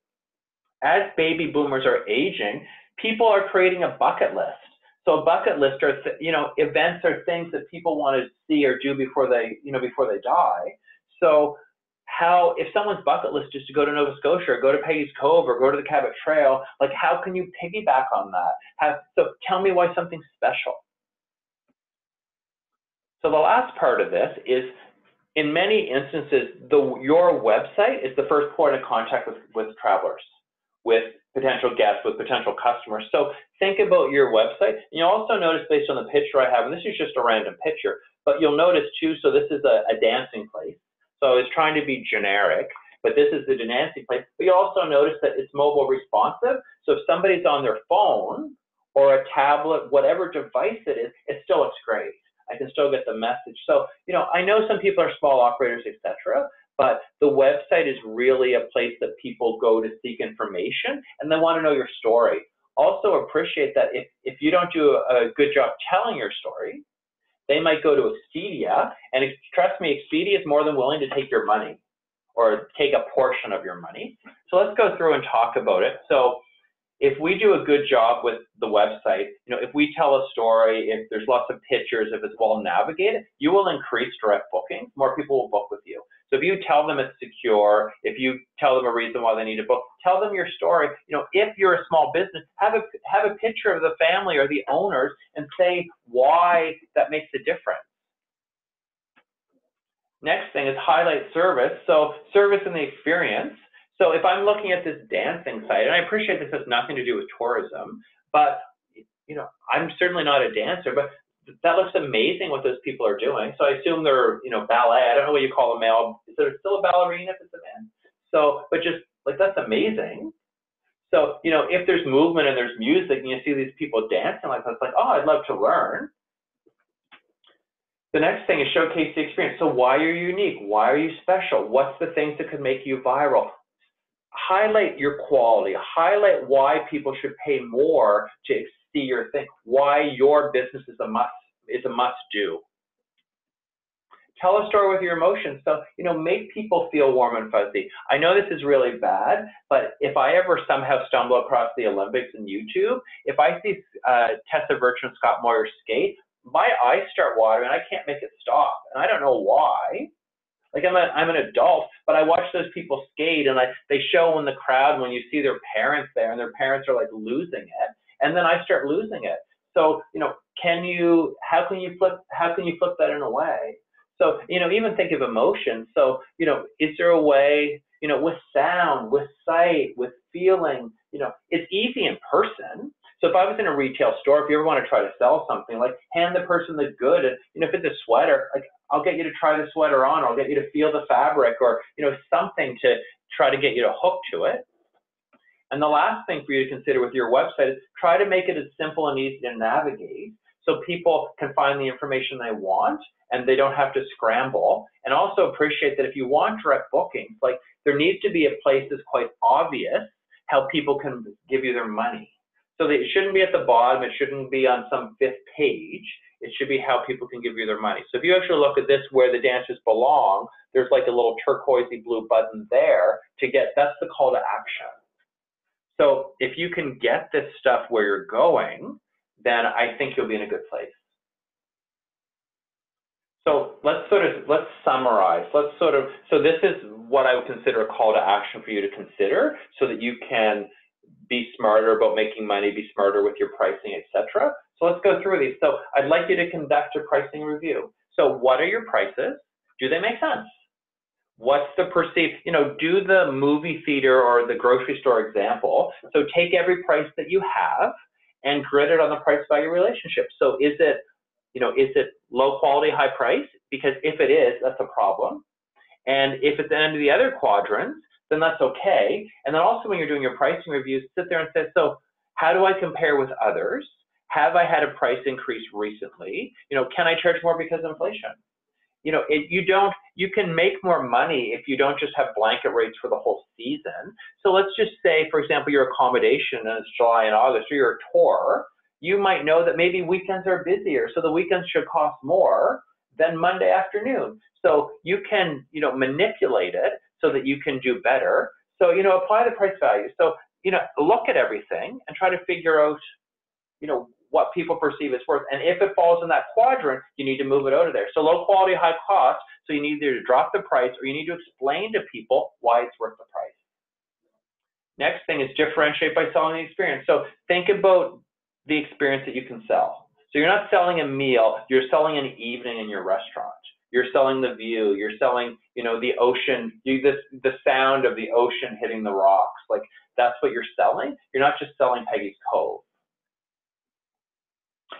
Speaker 2: As baby boomers are aging, people are creating a bucket list. So a bucket list are, events or things that people want to see or do before they die. So if someone's bucket list is to go to Nova Scotia or go to Peggy's Cove or go to the Cabot Trail, how can you piggyback on that? So tell me why something's special. So the last part of this is, in many instances, your website is the first point of contact with travelers, with potential guests, with potential customers. So think about your website. And you'll also notice, based on the picture I have, and this is just a random picture, but you'll notice too, so this is a dancing place. So I was trying to be generic, but this is the dancing place. But you'll also notice that it's mobile responsive. So if somebody's on their phone or a tablet, whatever device it is, it still looks great. I can still get the message. So, I know some people are small operators, etc., but the website is really a place that people go to seek information, and they want to know your story. Also appreciate that if you don't do a good job telling your story, they might go to Expedia, and trust me, Expedia is more than willing to take your money. or take a portion of your money. So let's go through and talk about it. So if we do a good job with the website, if we tell a story, if there's lots of pictures, if it's well navigated, you will increase direct bookings. More people will book with you. So if you tell them it's secure, if you tell them a reason why they need to book, tell them your story. If you're a small business, have a picture of the family or the owners and say why that makes a difference. Next thing is highlight service. So service and the experience. So if I'm looking at this dancing site, and I appreciate this has nothing to do with tourism, but I'm certainly not a dancer, but that looks amazing what those people are doing. So I assume they're, ballet. I don't know what you call a male. Is there still a ballerina if it's a man? So, but just like, that's amazing. So, if there's movement and there's music and you see these people dancing like that, it's like, oh, I'd love to learn. The next thing is showcase the experience. So why are you unique? Why are you special? What's the things that could make you viral? Highlight your quality, highlight why people should pay more to see your thing, why your business is a must do. Tell a story with your emotions. So, make people feel warm and fuzzy. I know this is really bad, but if I ever somehow stumble across the Olympics in YouTube, if I see Tessa Virtue and Scott Moyer skate, my eyes start watering and I can't make it stop. And I don't know why. Like I'm an adult, but I watch those people skate and they show in the crowd when you see their parents there and their parents are like losing it. And then I start losing it. So, how can you flip that in a way? So, even think of emotion. So, is there a way, with sound, with sight, with feeling, it's easy in person. So if I was in a retail store, if you ever want to try to sell something, like hand the person the good, and if it's a sweater, like I'll get you to try the sweater on, or I'll get you to feel the fabric, or something to try to get you to hook to it. And the last thing for you to consider with your website is try to make it as simple and easy to navigate so people can find the information they want and they don't have to scramble. And also appreciate that if you want direct bookings, like there needs to be a place that's quite obvious how people can give you their money. So that it shouldn't be at the bottom, it shouldn't be on some 5th page, it should be how people can give you their money. So if you actually look at this where the dancers belong, there's like a little turquoisey blue button there to get, that's the call to action. So if you can get this stuff where you're going, then I think you'll be in a good place. So let's summarize. So this is what I would consider a call to action for you to consider so that you can be smarter about making money, be smarter with your pricing, etc. So let's go through these. So I'd like you to conduct a pricing review. So what are your prices? Do they make sense? What's the perceived, do the movie theater or the grocery store example. So take every price that you have and grid it on the price value relationship. So is it low quality, high price? Because if it is, that's a problem. And if it's any of the other quadrants, then that's okay. And then also when you're doing your pricing reviews, sit there and say, so how do I compare with others? Have I had a price increase recently? Can I charge more because of inflation? You can make more money if you don't just have blanket rates for the whole season. So let's just say, for example, your accommodation and it's July and August, or you're a tour, you might know that maybe weekends are busier. So the weekends should cost more than Monday afternoon. So you can, manipulate it so that you can do better. So, apply the price value. So, look at everything and try to figure out, what people perceive as worth. And if it falls in that quadrant, you need to move it out of there. So low quality, high cost. So you need either to drop the price or you need to explain to people why it's worth the price. Next thing is differentiate by selling the experience. So think about the experience that you can sell. So you're not selling a meal, you're selling an evening in your restaurant. You're selling the view, you're selling, the ocean, the sound of the ocean hitting the rocks. Like that's what you're selling. You're not just selling Peggy's Cove.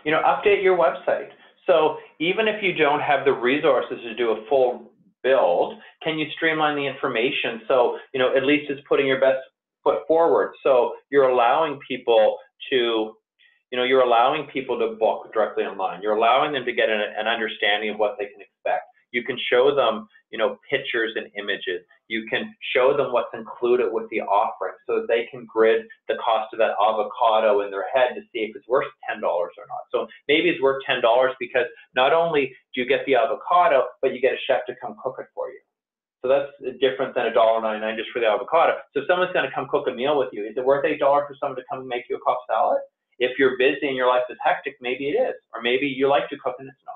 Speaker 2: Update your website. So even if you don't have the resources to do a full build, can you streamline the information? So, at least it's putting your best foot forward. So you're allowing people to, book directly online. You're allowing them to get an understanding of what they can expect. You can show them, pictures and images. You can show them what's included with the offering so that they can grid the cost of that avocado in their head to see if it's worth $10 or not. So maybe it's worth $10 because not only do you get the avocado, but you get a chef to come cook it for you. So that's different than $1.99 just for the avocado. So if someone's going to come cook a meal with you, is it worth $8 for someone to come and make you a Cobb salad? If you're busy and your life is hectic, maybe it is. Or maybe you like to cook and it's not.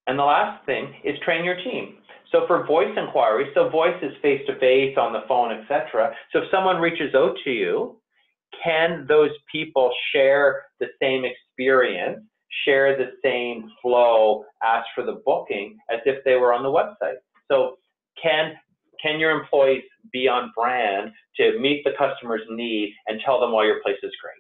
Speaker 2: And the last thing is train your team. So for voice inquiries, so voice is face-to-face, on the phone, etc. So if someone reaches out to you, can those people share the same experience, share the same flow, ask for the booking as if they were on the website? So can your employees be on brand to meet the customer's need and tell them why your place is great?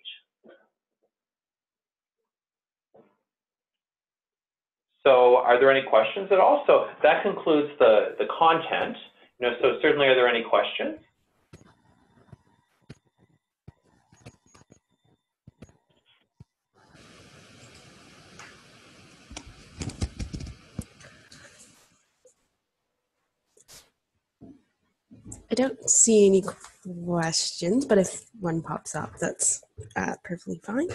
Speaker 2: So are there any questions at all? So that concludes the content. So certainly, are there any questions?
Speaker 1: I don't see any questions, but if one pops up, that's perfectly fine.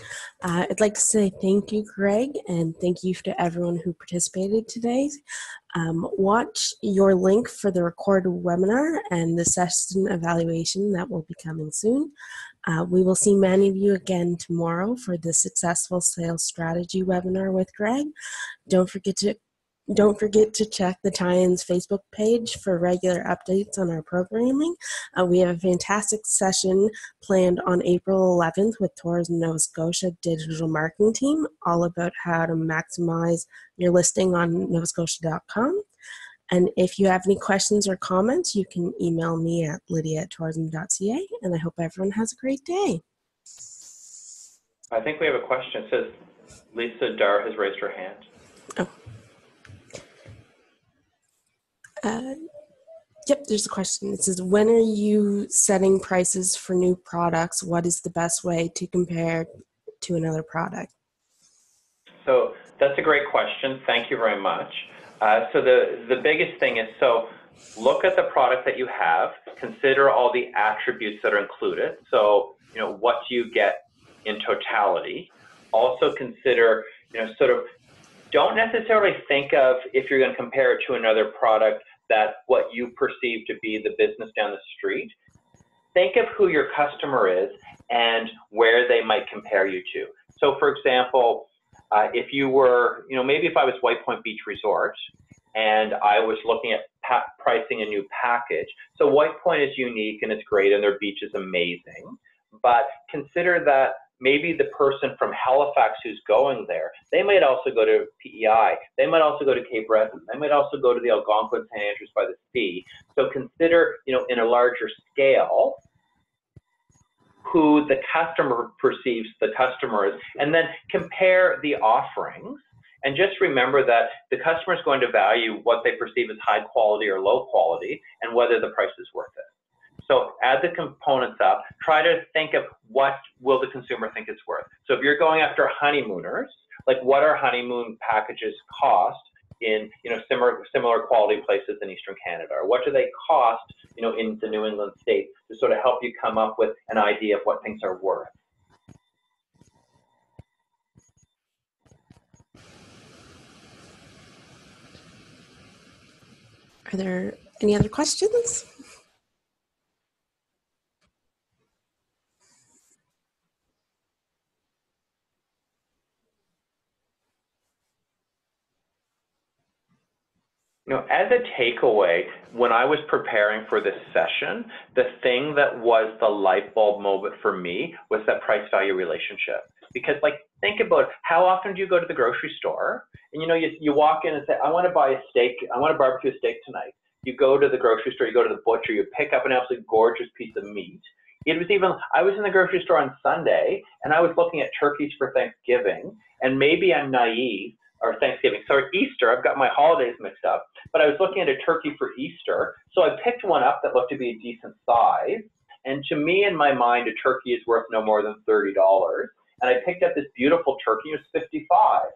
Speaker 1: I'd like to say thank you, Greg, and thank you to everyone who participated today. Watch your link for the recorded webinar and the session evaluation that will be coming soon. We will see many of you again tomorrow for the Successful Sales Strategy webinar with Greg. Don't forget to check the Tie-Ins Facebook page for regular updates on our programming. We have a fantastic session planned on April 11th with Tourism Nova Scotia Digital Marketing Team, all about how to maximize your listing on novascotia.com. And if you have any questions or comments, you can email me at lydia@tourism.ca, and I hope everyone has a great day.
Speaker 2: I think we have a question. It says Lisa Dar has raised her hand.
Speaker 1: Oh. Yep, there's a question. It says, when are you setting prices for new products? What is the best way to compare to another product?
Speaker 2: So that's a great question. Thank you very much. So the biggest thing is, so look at the product that you have, consider all the attributes that are included. So, what do you get in totality? Also consider, sort of, don't necessarily think of, if you're going to compare it to another product, that what you perceive to be the business down the street. Think of who your customer is and where they might compare you to. So for example, if you were, maybe if I was White Point Beach Resort and I was looking at pricing a new package. So White Point is unique and it's great and their beach is amazing, but consider that maybe the person from Halifax who's going there, they might also go to PEI, they might also go to Cape Breton, they might also go to the Algonquin St. Andrews by the Sea. So consider, in a larger scale, who the customer perceives the customer is, and then compare the offerings. And just remember that the customer is going to value what they perceive as high quality or low quality and whether the price is worth it. So add the components up, try to think of what will the consumer think it's worth. So if you're going after honeymooners, like what are honeymoon packages cost in similar quality places in Eastern Canada? Or what do they cost in the New England states to sort of help you come up with an idea of what things are worth?
Speaker 1: Are there any other questions?
Speaker 2: As a takeaway, when I was preparing for this session, the thing that was the light bulb moment for me was that price-value relationship. Because, think about how often do you go to the grocery store and you walk in and say, I want to buy a steak, I want to barbecue a steak tonight. You go to the grocery store, you go to the butcher, you pick up an absolutely gorgeous piece of meat. I was in the grocery store on Sunday and I was looking at turkeys for Thanksgiving, and maybe I'm naive, or Thanksgiving, sorry, Easter, I've got my holidays mixed up, but I was looking at a turkey for Easter, so I picked one up that looked to be a decent size, and to me, in my mind, a turkey is worth no more than $30, and I picked up this beautiful turkey, it was $55.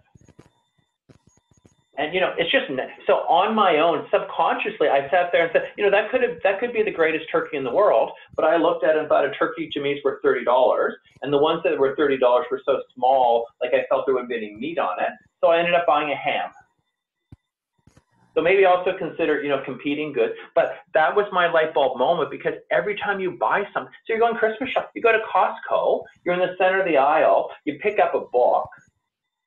Speaker 2: And it's just, so on my own, subconsciously, I sat there and said, that could be the greatest turkey in the world, but I looked at it and thought a turkey to me is worth $30, and the ones that were $30 were so small, I felt there wouldn't be any meat on it, so I ended up buying a ham. So maybe also consider, competing goods. But that was my light bulb moment, because every time you buy something, so you're going Christmas shop, you go to Costco, you're in the center of the aisle, you pick up a book,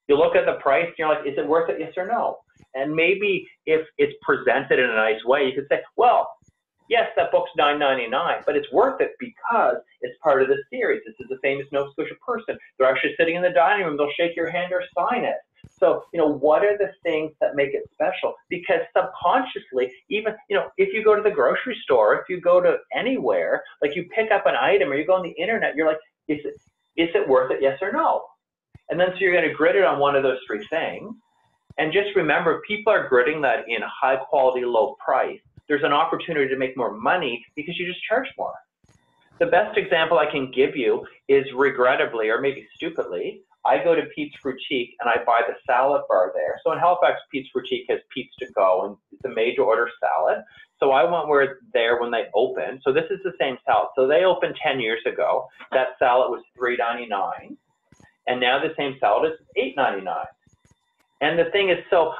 Speaker 2: you look at the price, and you're like, is it worth it, yes or no? And maybe if it's presented in a nice way, you could say, well, yes, that book's $9.99, but it's worth it because it's part of the series. This is a famous Nova Scotia person. They're actually sitting in the dining room. They'll shake your hand or sign it. So, what are the things that make it special? Because subconsciously, even, if you go to the grocery store, if you go to anywhere, like you pick up an item or you go on the internet, you're like, is it worth it, yes or no? And then so you're going to grid it on one of those three things. And just remember, people are gridding that in high quality, low price. There's an opportunity to make more money because you just charge more. The best example I can give you is, regrettably, or maybe stupidly, I go to Pete's Boutique and I buy the salad bar there. So in Halifax, Pete's Boutique has Pete's to go, and it's a made to order salad. So I went there when they opened. So this is the same salad. So they opened 10 years ago. That salad was $3.99. And now the same salad is $8.99. And the thing is, so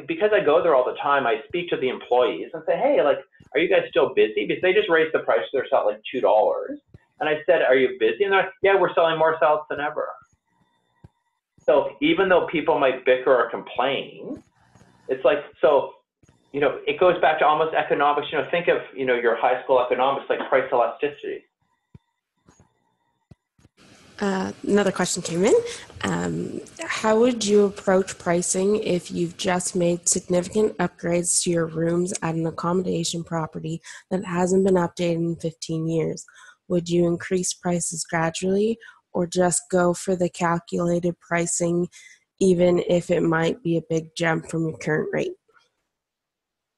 Speaker 2: because I go there all the time, I speak to the employees and say, hey, like, are you guys still busy? Because they just raised the price of their salad like $2. And I said, are you busy? And they're like, yeah, we're selling more salads than ever. So even though people might bicker or complain, it's like, so, it goes back to almost economics. Think of, your high school economics, like price elasticity.
Speaker 1: Another question came in. How would you approach pricing if you've just made significant upgrades to your rooms at an accommodation property that hasn't been updated in 15 years? Would you increase prices gradually or just go for the calculated pricing, even if it might be a big jump from your current rate?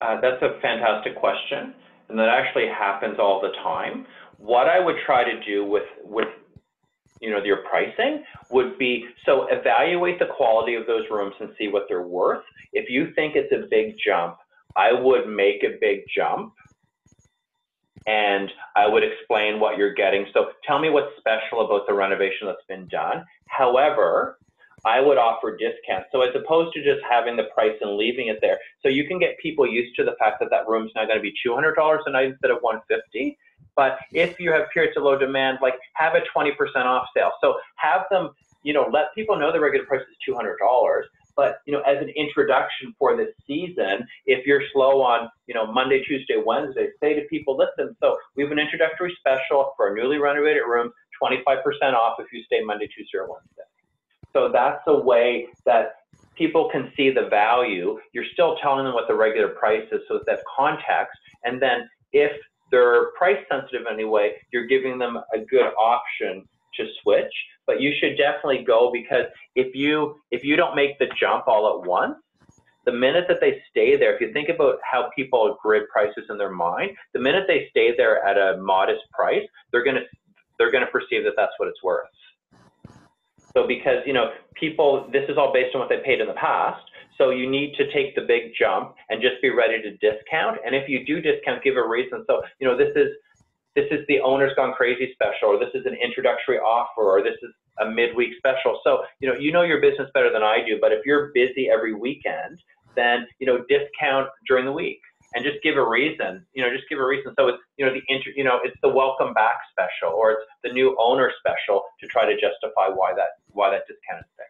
Speaker 2: That's a fantastic question, and that actually happens all the time. What I would try to do with your pricing would be, so evaluate the quality of those rooms and see what they're worth. If you think it's a big jump, I would make a big jump and I would explain what you're getting. So tell me what's special about the renovation that's been done. However, I would offer discounts. So as opposed to just having the price and leaving it there, so you can get people used to the fact that that room's now going to be $200 a night instead of $150. But if you have periods of low demand, like have a 20% off sale. So have them, let people know the regular price is $200. But, as an introduction for this season, if you're slow on, Monday, Tuesday, Wednesday, say to people, listen, so we have an introductory special for our newly renovated rooms, 25% off if you stay Monday, Tuesday, or Wednesday. So that's a way that people can see the value. You're still telling them what the regular price is, so that context. And then if they're price sensitive anyway, you're giving them a good option to switch. But you should definitely go, because if you don't make the jump all at once, the minute that they stay there, if you think about how people grid prices in their mind, the minute they stay there at a modest price, they're gonna perceive that that's what it's worth. So because, people, this is all based on what they paid in the past. So you need to take the big jump and just be ready to discount. And if you do discount, give a reason. So, this is the Owner's Gone Crazy special, or this is an introductory offer, or this is a midweek special. So, you know your business better than I do, but if you're busy every weekend, then, discount during the week. And just give a reason, just give a reason. So it's, it's the welcome back special, or it's the new owner special, to try to justify why that discount is there.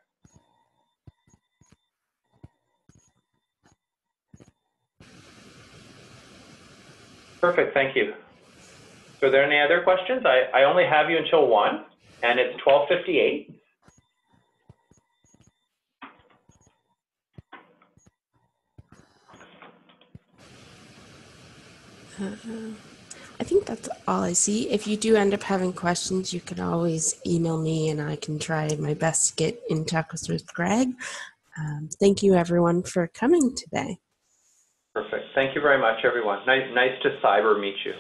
Speaker 2: Perfect, thank you. So are there any other questions? I only have you until 1, and it's 12:58.
Speaker 1: I think that's all I see. If you do end up having questions, you can always email me and I can try my best to get in touch with Greg. Thank you, everyone, for coming today.
Speaker 2: Perfect. Thank you very much, everyone. Nice to cyber meet you.